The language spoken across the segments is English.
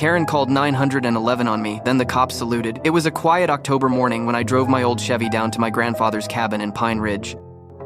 Karen called 911 on me, then the cops saluted. It was a quiet October morning when I drove my old Chevy down to my grandfather's cabin in Pine Ridge.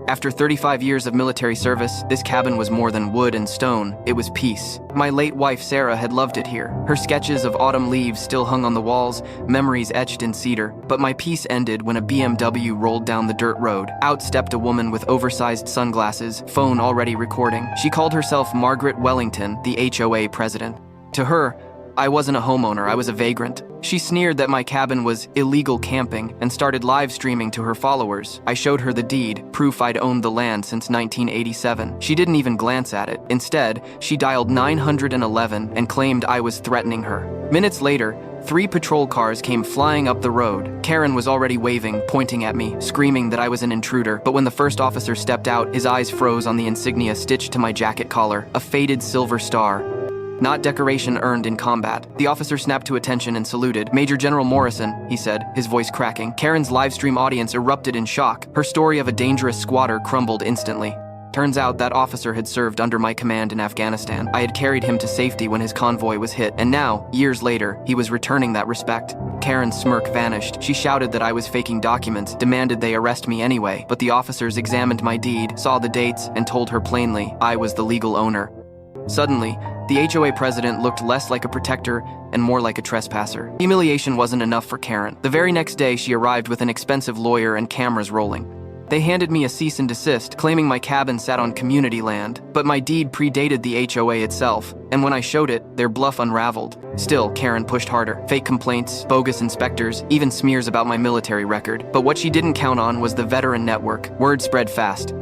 After 35 years of military service, this cabin was more than wood and stone, it was peace. My late wife Sarah had loved it here. Her sketches of autumn leaves still hung on the walls, memories etched in cedar. But my peace ended when a BMW rolled down the dirt road. Out stepped a woman with oversized sunglasses, phone already recording. She called herself Margaret Wellington, the HOA president. To her, I wasn't a homeowner, I was a vagrant. She sneered that my cabin was illegal camping and started live streaming to her followers. I showed her the deed, proof I'd owned the land since 1987. She didn't even glance at it. Instead, she dialed 911 and claimed I was threatening her. Minutes later, 3 patrol cars came flying up the road. Karen was already waving, pointing at me, screaming that I was an intruder. But when the first officer stepped out, his eyes froze on the insignia stitched to my jacket collar, a faded silver star. Not decoration earned in combat. The officer snapped to attention and saluted. "Major General Morrison," he said, his voice cracking. Karen's livestream audience erupted in shock. Her story of a dangerous squatter crumbled instantly. Turns out that officer had served under my command in Afghanistan. I had carried him to safety when his convoy was hit, and now, years later, he was returning that respect. Karen's smirk vanished. She shouted that I was faking documents, demanded they arrest me anyway, but the officers examined my deed, saw the dates, and told her plainly I was the legal owner. Suddenly, the HOA president looked less like a protector and more like a trespasser. Humiliation wasn't enough for Karen. The very next day, she arrived with an expensive lawyer and cameras rolling. They handed me a cease and desist, claiming my cabin sat on community land. But my deed predated the HOA itself, and when I showed it, their bluff unraveled. Still, Karen pushed harder. Fake complaints, bogus inspectors, even smears about my military record. But what she didn't count on was the veteran network. Word spread fast.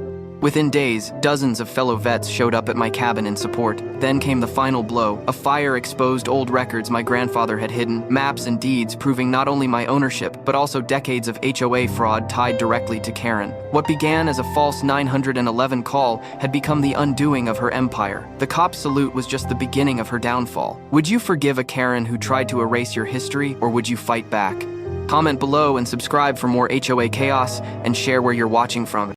Within days, dozens of fellow vets showed up at my cabin in support. Then came the final blow. A fire exposed old records my grandfather had hidden, maps and deeds proving not only my ownership, but also decades of HOA fraud tied directly to Karen. What began as a false 911 call had become the undoing of her empire. The cop's salute was just the beginning of her downfall. Would you forgive a Karen who tried to erase your history, or would you fight back? Comment below and subscribe for more HOA chaos, and share where you're watching from.